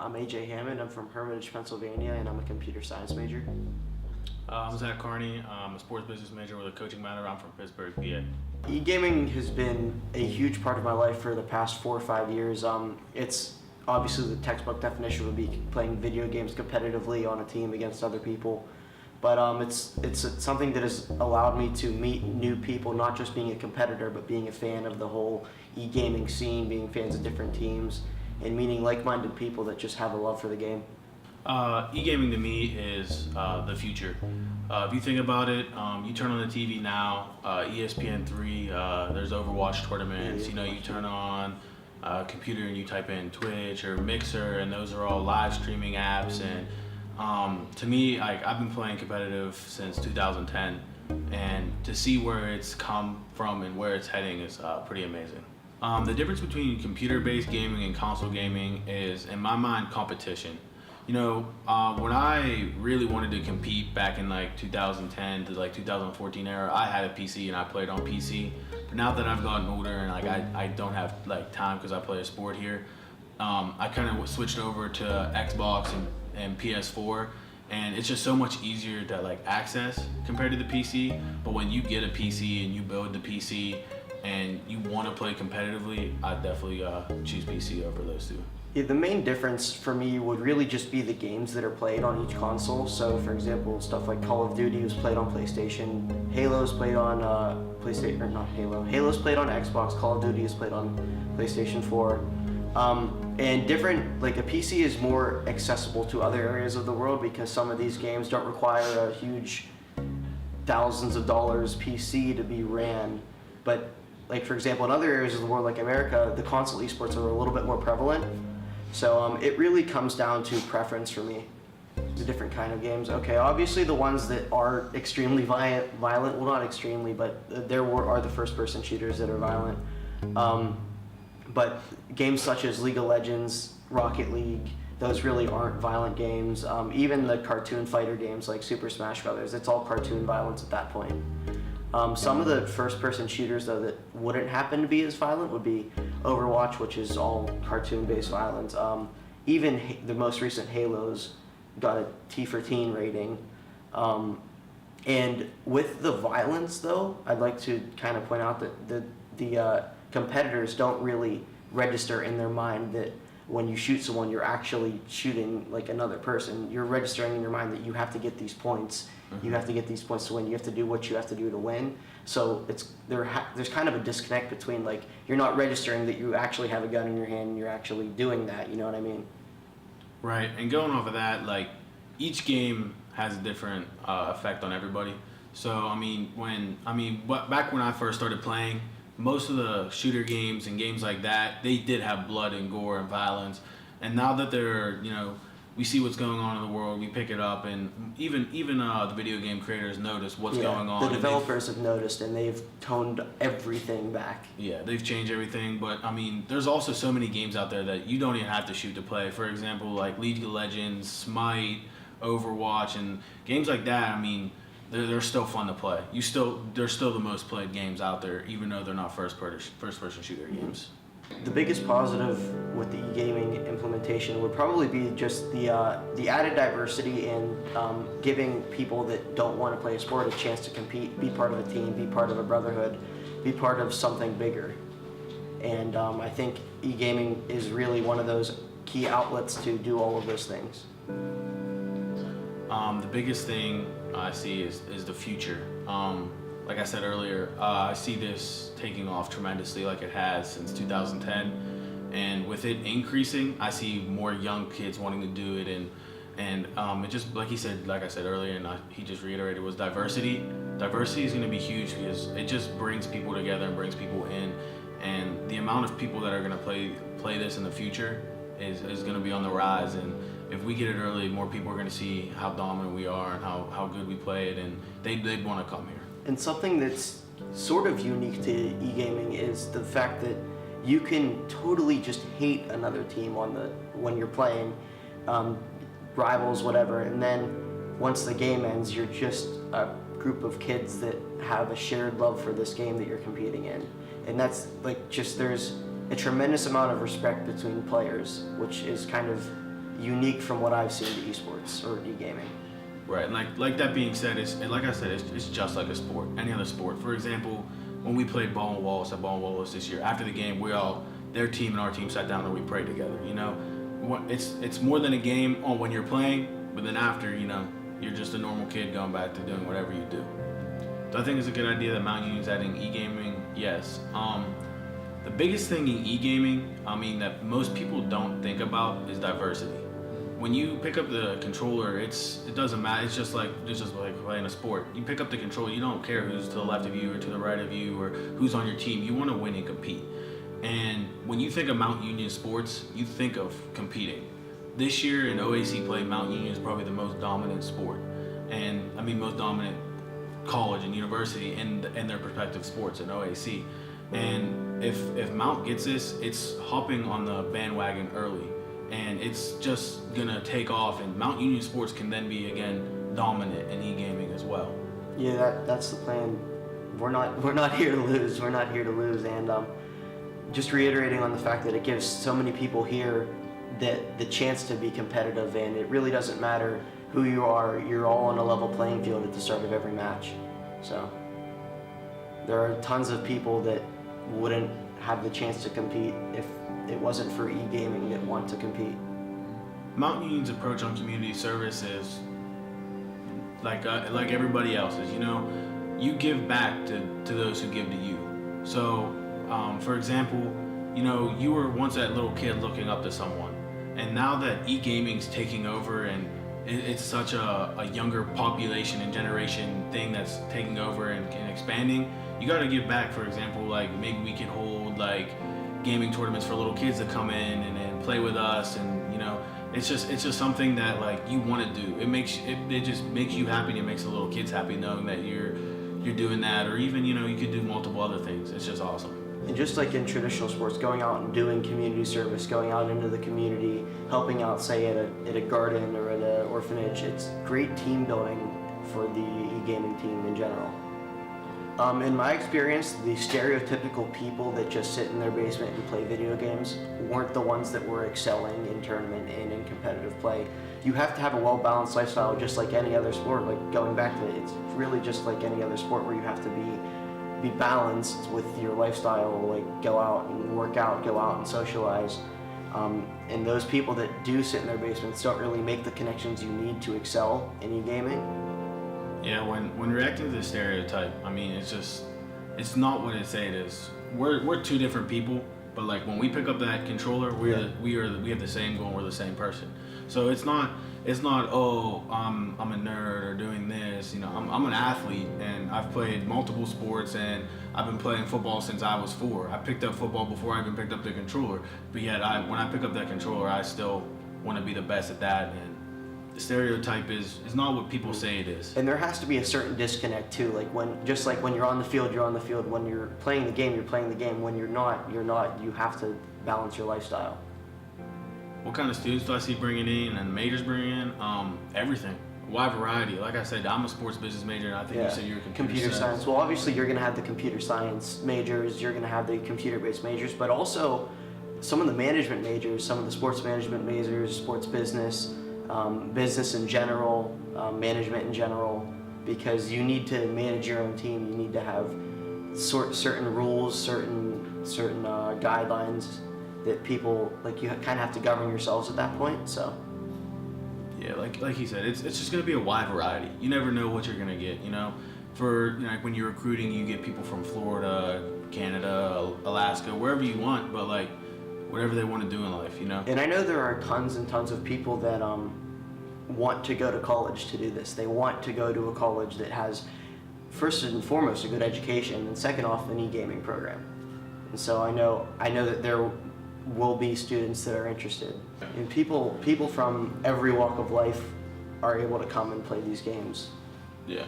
I'm AJ Hammond. I'm from Hermitage, Pennsylvania, and I'm a computer science major. I'm Zach Carney. I'm a sports business major with a coaching minor. I'm from Pittsburgh, PA. E-gaming has been a huge part of my life for the past 4 or 5 years. It's obviously the textbook definition would be playing video games competitively on a team against other people. But it's something that has allowed me to meet new people, not just being a competitor, but being a fan of the whole e-gaming scene, being fans of different teams, and meeting like-minded people that just have a love for the game. E-gaming to me is the future. If you think about it, you turn on the TV now, ESPN3, there's Overwatch tournaments. You know, you turn on a computer and you type in Twitch or Mixer, and those are all live streaming apps. And to me, I've been playing competitive since 2010, and to see where it's come from and where it's heading is pretty amazing. The difference between computer-based gaming and console gaming is, in my mind, competition. You know, when I really wanted to compete back in like 2010 to like 2014 era, I had a PC and I played on PC. But now that I've gotten older and like I don't have like time because I play a sport here, I kind of switched over to Xbox and PS4, and it's just so much easier to like access compared to the PC. But when you get a PC and you build the PC and you want to play competitively, I definitely choose PC over those two. Yeah, the main difference for me would really just be the games that are played on each console. So, for example, stuff like Call of Duty was played on PlayStation, Halo's played on PlayStation, or not Halo. Halo's played on Xbox, Call of Duty is played on PlayStation 4. And different, like a PC is more accessible to other areas of the world because some of these games don't require a huge thousands of dollars PC to be ran. But like, for example, in other areas of the world like America, the console esports are a little bit more prevalent. So it really comes down to preference for me, the different kind of games. Okay, obviously the ones that are extremely violent, well, not extremely, but are the first-person shooters that are violent. But games such as League of Legends, Rocket League, those really aren't violent games. Even the cartoon fighter games like Super Smash Brothers, it's all cartoon violence at that point. Some of the first-person shooters, though, that wouldn't happen to be as violent would be Overwatch, which is all cartoon-based violence. Even the most recent Halos got a T for teen rating. And with the violence, though, I'd like to kind of point out that the competitors don't really register in their mind that when you shoot someone, you're actually shooting like another person. You're registering in your mind that you have to get these points. You have to get these points to win. You have to do what you have to do to win. So there's kind of a disconnect between, like, you're not registering that you actually have a gun in your hand and you're actually doing that. You know what I mean? Right. And going off of that, like, each game has a different effect on everybody. So back when I first started playing, most of the shooter games and games like that, they did have blood and gore and violence. And now that we see what's going on in the world, we pick it up, and even the video game creators notice what's going on. The developers have noticed, and they've toned everything back. Yeah, they've changed everything, but there's also so many games out there that you don't even have to shoot to play. For example, like League of Legends, Smite, Overwatch, and games like that. They're still fun to play. They're still the most played games out there, even though they're not first-person shooter games. The biggest positive with the e-gaming implementation would probably be just the added diversity in giving people that don't want to play a sport a chance to compete, be part of a team, be part of a brotherhood, be part of something bigger. And I think e-gaming is really one of those key outlets to do all of those things. The biggest thing I see is the future. Like I said earlier, I see this taking off tremendously like it has since 2010. And with it increasing, I see more young kids wanting to do it. And it just, like I said earlier, and he just reiterated, was diversity. Diversity is going to be huge because it just brings people together and brings people in. And the amount of people that are going to play this in the future is going to be on the rise. And if we get it early, more people are going to see how dominant we are and how good we play it, and they'd want to come here. And something that's sort of unique to e-gaming is the fact that you can totally just hate another team when you're playing, rivals, whatever, and then once the game ends, you're just a group of kids that have a shared love for this game that you're competing in. And that's like there's a tremendous amount of respect between players, which is kind of unique from what I've seen to esports or e-gaming. Right, and like that being said, it's just like a sport, any other sport. For example, when we played Ball and Wallace at Ball and Wallace this year, after the game, their team and our team sat down and we prayed together. It's more than a game on when you're playing, but then after, you're just a normal kid going back to doing whatever you do. So I think it's a good idea that Mount Union's adding e-gaming. Yes. The biggest thing in e-gaming, that most people don't think about is diversity. When you pick up the controller, it doesn't matter. It's just like playing a sport. You pick up the controller, you don't care who's to the left of you or to the right of you or who's on your team. You want to win and compete. And when you think of Mount Union sports, you think of competing. This year in OAC play, Mount Union is probably the most dominant sport, and most dominant college and university in their respective sports in OAC. And if Mount gets this, it's hopping on the bandwagon early. And it's just gonna take off, and Mount Union sports can then be again dominant in e-gaming as well. Yeah, that's the plan. We're not here to lose. We're not here to lose, and just reiterating on the fact that it gives so many people here that the chance to be competitive, and it really doesn't matter who you are. You're all on a level playing field at the start of every match. So there are tons of people that wouldn't have the chance to compete if it wasn't for e-gaming that want to compete. Mount Union's approach on community service is like everybody else's. You give back to those who give to you. So, for example, you were once that little kid looking up to someone, and now that e-gaming's taking over and it's such a younger population and generation thing that's taking over and expanding, you got to give back. For example, like maybe we could hold gaming tournaments for little kids to come in and play with us, and it's just something that like you want to do. It just makes you happy, and it makes the little kids happy knowing that you're doing that, or even you could do multiple other things. It's just awesome. And just like in traditional sports, going out and doing community service, going out into the community, helping out, say at a garden or at an orphanage, it's great team building for the e-gaming team in general. In my experience, the stereotypical people that just sit in their basement and play video games weren't the ones that were excelling in tournament and in competitive play. You have to have a well-balanced lifestyle, just like any other sport. Like going back to it, it's really just like any other sport where you have to be balanced with your lifestyle. Like go out and work out, go out and socialize. And those people that do sit in their basements don't really make the connections you need to excel in e-gaming. Yeah, when reacting to the stereotype, it's not what it say it is. We're two different people, but like when we pick up that controller, we have the same goal, we're the same person. So it's not I'm a nerd or doing this. I'm an athlete, and I've played multiple sports, and I've been playing football since I was 4. I picked up football before I even picked up the controller, but yet when I pick up that controller, I still want to be the best at that. And the stereotype is not what people say it is. And there has to be a certain disconnect too. Like when you're on the field, you're on the field. When you're playing the game, you're playing the game. When you're not, you're not. You have to balance your lifestyle. What kind of students do I see bringing in and majors bringing in? Everything. Wide variety. Like I said, I'm a sports business major, and I think you said you're a computer science. Well, obviously you're going to have the computer science majors. You're going to have the computer-based majors, but also some of the management majors, some of the sports management majors, sports business. Business in general, management in general, because you need to manage your own team. You need to have certain rules, certain guidelines that people you kind of have to govern yourselves at that point. So yeah, like he said, it's just gonna be a wide variety. You never know what you're gonna get. For like when you're recruiting, you get people from Florida, Canada, Alaska, wherever you want, but like whatever they want to do in life, And I know there are tons and tons of people that want to go to college to do this. They want to go to a college that has, first and foremost, a good education, and second off, an e-gaming program. And so I know that there will be students that are interested. And people from every walk of life are able to come and play these games. Yeah.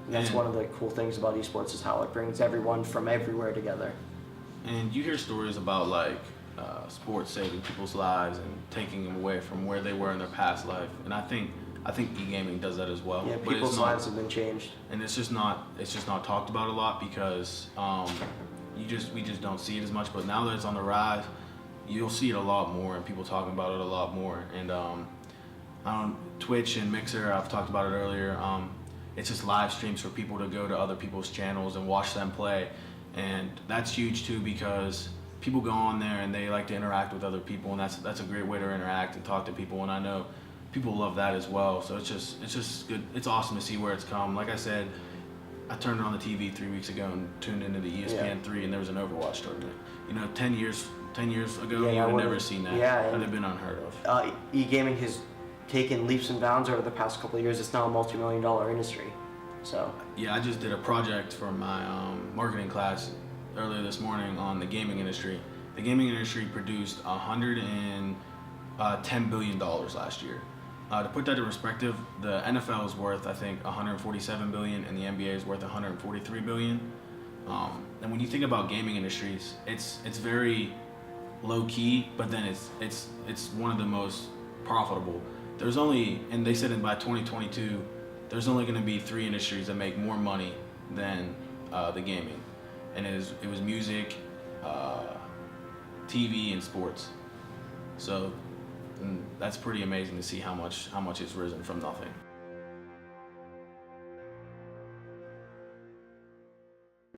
And that's one of the cool things about esports, is how it brings everyone from everywhere together. And you hear stories about sports saving people's lives and taking them away from where they were in their past life, and I think e-gaming does that as well. Yeah, people's lives have been changed, and it's just not talked about a lot because we just don't see it as much. But now that it's on the rise, you'll see it a lot more, and people talking about it a lot more. And Twitch and Mixer, I've talked about it earlier. It's just live streams for people to go to other people's channels and watch them play, and that's huge too because people go on there and they like to interact with other people, and that's a great way to interact and talk to people. And I know people love that as well. So it's just good. It's awesome to see where it's come. Like I said, I turned on the TV 3 weeks ago and tuned into the ESPN 3, and there was an Overwatch tournament. 10 years ago, you would have never seen that. Yeah, That'd have been unheard of. E-gaming has taken leaps and bounds over the past couple of years. It's now a multi-million-dollar industry. So yeah, I just did a project for my marketing class earlier this morning on the gaming industry. The gaming industry produced $110 billion last year. To put that in perspective, the NFL is worth, I think, $147 billion, and the NBA is worth $143 billion. And when you think about gaming industries, it's very low key, but then it's one of the most profitable. There's only, and they said by 2022, there's only going to be 3 industries that make more money than the gaming, and it was music, TV, and sports. So that's pretty amazing to see how much it's risen from nothing.